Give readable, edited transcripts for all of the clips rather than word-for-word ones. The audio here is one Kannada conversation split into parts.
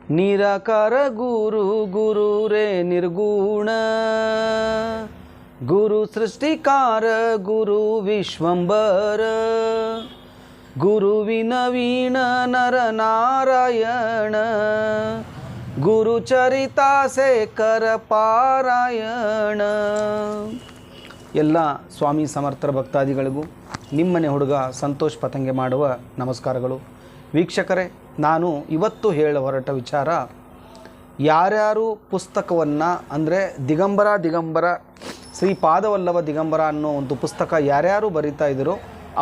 निराकार गुरु गुरु रे निर्गुण गुरु सृष्टिकार गुरु विश्वंबर गुरु विनवीन नर नारायण गुरु चरिता से कर पारायण। ಎಲ್ಲ ಸ್ವಾಮಿ ಸಮರ್ಥರ ಭಕ್ತಾದಿಗಳಿಗೂ ನಿಮ್ಮನೆ ಹುಡುಗ ಸಂತೋಷ್ ಪತಂಗೆ ಮಾಡುವ ನಮಸ್ಕಾರಗಳು. ವೀಕ್ಷಕರೇ, ನಾನು ಇವತ್ತು ಹೇಳ ಹೊರಟ ವಿಚಾರ, ಯಾರ್ಯಾರು ಪುಸ್ತಕವನ್ನು ಅಂದರೆ ದಿಗಂಬರ ಶ್ರೀ ಪಾದವಲ್ಲಭ ದಿಗಂಬರ ಅನ್ನೋ ಒಂದು ಪುಸ್ತಕ ಯಾರ್ಯಾರು ಬರಿತಾ ಇದ್ದೀರೋ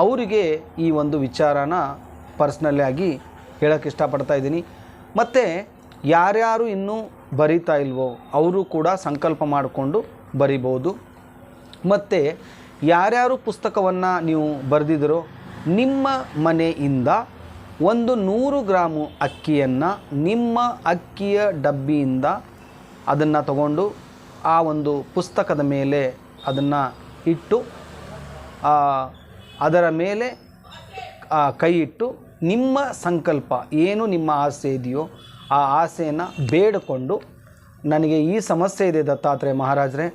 ಅವರಿಗೆ ಈ ಒಂದು ವಿಚಾರನ ಪರ್ಸ್ನಲಿ ಆಗಿ ಹೇಳೋಕ್ಕೆ ಇಷ್ಟಪಡ್ತಾ ಇದ್ದೀನಿ. ಮತ್ತು ಯಾರ್ಯಾರು ಇನ್ನೂ ಬರಿತಾ ಇಲ್ವೋ ಅವರು ಕೂಡ ಸಂಕಲ್ಪ ಮಾಡಿಕೊಂಡು ಬರಿಬೋದು. ಮತ್ತು ಯಾರ್ಯಾರು ಪುಸ್ತಕವನ್ನು ನೀವು ಬರೆದಿದ್ದೀರೋ ನಿಮ್ಮ ಮನೆಯಿಂದ ಒಂದು 100 ಗ್ರಾಮು ಅಕ್ಕಿಯನ್ನು ನಿಮ್ಮ ಅಕ್ಕಿಯ ಡಬ್ಬಿಯಿಂದ ಅದನ್ನು ತಗೊಂಡು ಆ ಒಂದು ಪುಸ್ತಕದ ಮೇಲೆ ಅದನ್ನು ಇಟ್ಟು ಅದರ ಮೇಲೆ ಕೈ ಇಟ್ಟು ನಿಮ್ಮ ಸಂಕಲ್ಪ ಏನು ನಿಮ್ಮ ಆಸೆ ಇದೆಯೋ ಆ ಆಸೆಯನ್ನು ಬೇಡಿಕೊಂಡು, ನನಗೆ ಈ ಸಮಸ್ಯೆ ಇದೆ ದತ್ತಾತ್ರೇಯ ಮಹಾರಾಜರೇ,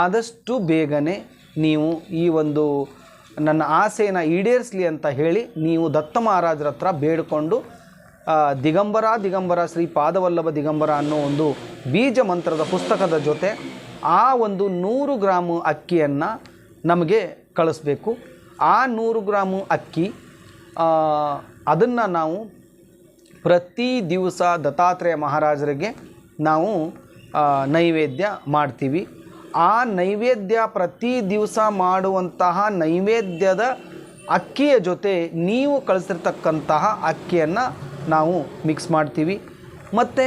ಆದಷ್ಟು ಬೇಗನೆ ನೀವು ಈ ಒಂದು ನನ್ನ ಆಸೆಯನ್ನು ಈಡೇರಿಸಲಿ ಅಂತ ಹೇಳಿ ನೀವು ದತ್ತ ಮಹಾರಾಜರ ಹತ್ರ ಬೇಡಿಕೊಂಡು ದಿಗಂಬರ ಶ್ರೀ ಪಾದವಲ್ಲಭ ದಿಗಂಬರ ಅನ್ನೋ ಒಂದು ಬೀಜ ಮಂತ್ರದ ಪುಸ್ತಕದ ಜೊತೆ ಆ ಒಂದು 100 ಗ್ರಾಮು ಅಕ್ಕಿಯನ್ನು ನಮಗೆ ಕಳಿಸ್ಬೇಕು. ಆ 100 ಗ್ರಾಮು ಅಕ್ಕಿ ಅದನ್ನು ನಾವು ಪ್ರತಿ ದಿವಸ ದತ್ತಾತ್ರೇಯ ಮಹಾರಾಜರಿಗೆ ನಾವು ನೈವೇದ್ಯ ಮಾಡ್ತೀವಿ. ಆ ನೈವೇದ್ಯ ಪ್ರತಿ ದಿವಸ ಮಾಡುವಂತಹ ನೈವೇದ್ಯದ ಅಕ್ಕಿಯ ಜೊತೆ ನೀವು ಕಳಿಸಿರ್ತಕ್ಕಂತಹ ಅಕ್ಕಿಯನ್ನು ನಾವು ಮಿಕ್ಸ್ ಮಾಡ್ತೀವಿ. ಮತ್ತು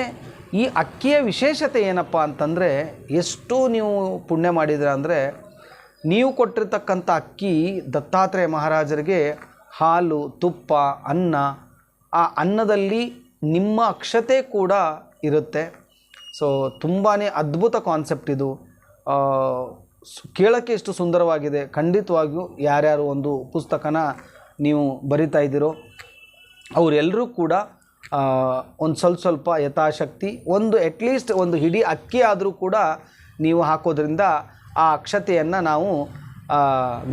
ಈ ಅಕ್ಕಿಯ ವಿಶೇಷತೆ ಏನಪ್ಪ ಅಂತಂದರೆ, ಎಷ್ಟು ನೀವು ಪುಣ್ಯ ಮಾಡಿದ್ರೆ ಅಂದರೆ, ನೀವು ಕೊಟ್ಟಿರ್ತಕ್ಕಂಥ ಅಕ್ಕಿ ದತ್ತಾತ್ರೇಯ ಮಹಾರಾಜರಿಗೆ ಹಾಲು, ತುಪ್ಪ, ಅನ್ನ, ಆ ಅನ್ನದಲ್ಲಿ ನಿಮ್ಮ ಅಕ್ಷತೆ ಕೂಡ ಇರುತ್ತೆ. ಸೊ ತುಂಬಾ ಅದ್ಭುತ ಕಾನ್ಸೆಪ್ಟ್ ಇದು. ಕೇಳೋಕ್ಕೆ ಎಷ್ಟು ಸುಂದರವಾಗಿದೆ. ಖಂಡಿತವಾಗಿಯೂ ಯಾರ್ಯಾರು ಒಂದು ಪುಸ್ತಕನ ನೀವು ಬರಿತಾ ಇದ್ದೀರೋ ಅವರೆಲ್ಲರೂ ಕೂಡ ಒಂದು ಸ್ವಲ್ಪ ಯಥಾಶಕ್ತಿ ಒಂದು ಅಟ್ಲೀಸ್ಟ್ ಒಂದು ಹಿಡಿ ಅಕ್ಕಿ ಆದರೂ ಕೂಡ ನೀವು ಹಾಕೋದ್ರಿಂದ ಆ ಅಕ್ಷತೆಯನ್ನು ನಾವು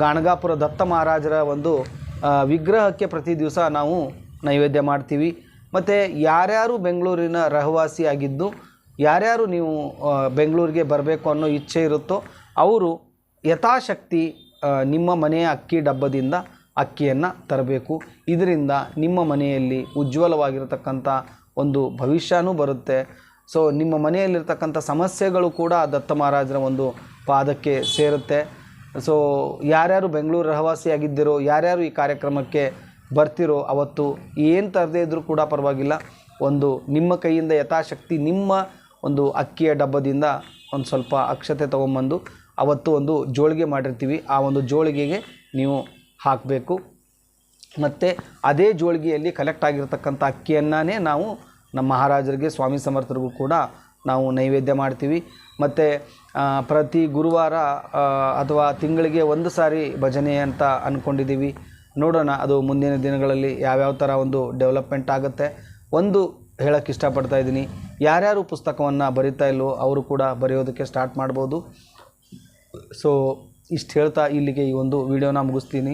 ಗಾಣಗಾಪುರ ದತ್ತ ಮಹಾರಾಜರ ಒಂದು ವಿಗ್ರಹಕ್ಕೆ ಪ್ರತಿ ದಿವಸ ನಾವು ನೈವೇದ್ಯ ಮಾಡ್ತೀವಿ. ಮತ್ತು ಯಾರ್ಯಾರು ಬೆಂಗಳೂರಿನ ರಹವಾಸಿಯಾಗಿದ್ದು ಯಾರ್ಯಾರು ನೀವು ಬೆಂಗಳೂರಿಗೆ ಬರಬೇಕು ಅನ್ನೋ ಇಚ್ಛೆ ಇರುತ್ತೋ ಅವರು ಯಥಾಶಕ್ತಿ ನಿಮ್ಮ ಮನೆಯ ಅಕ್ಕಿ ಡಬ್ಬದಿಂದ ಅಕ್ಕಿಯನ್ನು ತರಬೇಕು. ಇದರಿಂದ ನಿಮ್ಮ ಮನೆಯಲ್ಲಿ ಉಜ್ವಲವಾಗಿರತಕ್ಕಂಥ ಒಂದು ಭವಿಷ್ಯನೂ ಬರುತ್ತೆ. ಸೊ ನಿಮ್ಮ ಮನೆಯಲ್ಲಿರ್ತಕ್ಕಂಥ ಸಮಸ್ಯೆಗಳು ಕೂಡ ದತ್ತ ಮಹಾರಾಜರ ಒಂದು ಪಾದಕ್ಕೆ ಸೇರುತ್ತೆ. ಸೊ ಯಾರ್ಯಾರು ಬೆಂಗಳೂರು ರಹವಾಸಿಯಾಗಿದ್ದೀರೋ, ಯಾರ್ಯಾರು ಈ ಕಾರ್ಯಕ್ರಮಕ್ಕೆ ಬರ್ತಿರೋ, ಅವತ್ತು ಏನು ತರದೇ ಇದ್ದರೂ ಕೂಡ ಪರವಾಗಿಲ್ಲ, ಒಂದು ನಿಮ್ಮ ಕೈಯಿಂದ ಯಥಾಶಕ್ತಿ ನಿಮ್ಮ ಒಂದು ಅಕ್ಕಿಯ ಡಬ್ಬದಿಂದ ಒಂದು ಸ್ವಲ್ಪ ಅಕ್ಷತೆ ತೊಗೊಂಬಂದು ಅವತ್ತು ಒಂದು ಜೋಳಿಗೆ ಮಾಡಿರ್ತೀವಿ, ಆ ಒಂದು ಜೋಳಿಗೆಗೆ ನೀವು ಹಾಕಬೇಕು. ಮತ್ತು ಅದೇ ಜೋಳಿಗೆಯಲ್ಲಿ ಕಲೆಕ್ಟ್ ಆಗಿರ್ತಕ್ಕಂಥ ಅಕ್ಕಿಯನ್ನೇ ನಾವು ನಮ್ಮ ಮಹಾರಾಜರಿಗೆ, ಸ್ವಾಮಿ ಸಮರ್ಥರಿಗೂ ಕೂಡ ನಾವು ನೈವೇದ್ಯ ಮಾಡ್ತೀವಿ. ಮತ್ತು ಪ್ರತಿ ಗುರುವಾರ ಅಥವಾ ತಿಂಗಳಿಗೆ ಒಂದು ಸಾರಿ ಭಜನೆ ಅಂತ ಅಂದ್ಕೊಂಡಿದ್ದೀವಿ. ನೋಡೋಣ ಅದು ಮುಂದಿನ ದಿನಗಳಲ್ಲಿ ಯಾವ್ಯಾವ ಥರ ಒಂದು ಡೆವಲಪ್ಮೆಂಟ್ ಆಗುತ್ತೆ. ಒಂದು ಹೇಳೋಕ್ಕೆ ಇಷ್ಟಪಡ್ತಾ ಇದ್ದೀನಿ, ಯಾರ್ಯಾರು ಪುಸ್ತಕವನ್ನು ಬರಿತಾ ಇಲ್ಲವೋ ಅವರು ಕೂಡ ಬರೆಯೋದಕ್ಕೆ ಸ್ಟಾರ್ಟ್ ಮಾಡ್ಬೋದು. ಸೊ ಇಷ್ಟು ಹೇಳ್ತಾ ಇಲ್ಲಿಗೆ ಈ ಒಂದು ವಿಡಿಯೋನ ಮುಗಿಸ್ತೀನಿ.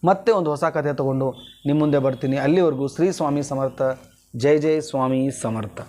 ಮತ್ತೆ ಒಂದು ಹೊಸ ಕಥೆ ತೊಗೊಂಡು ನಿಮ್ಮ ಮುಂದೆ ಬರ್ತೀನಿ. ಅಲ್ಲಿವರೆಗೂ ಶ್ರೀ ಸ್ವಾಮಿ ಸಮರ್ಥ. ಜೈ ಜೈ ಸ್ವಾಮಿ ಸಮರ್ಥ.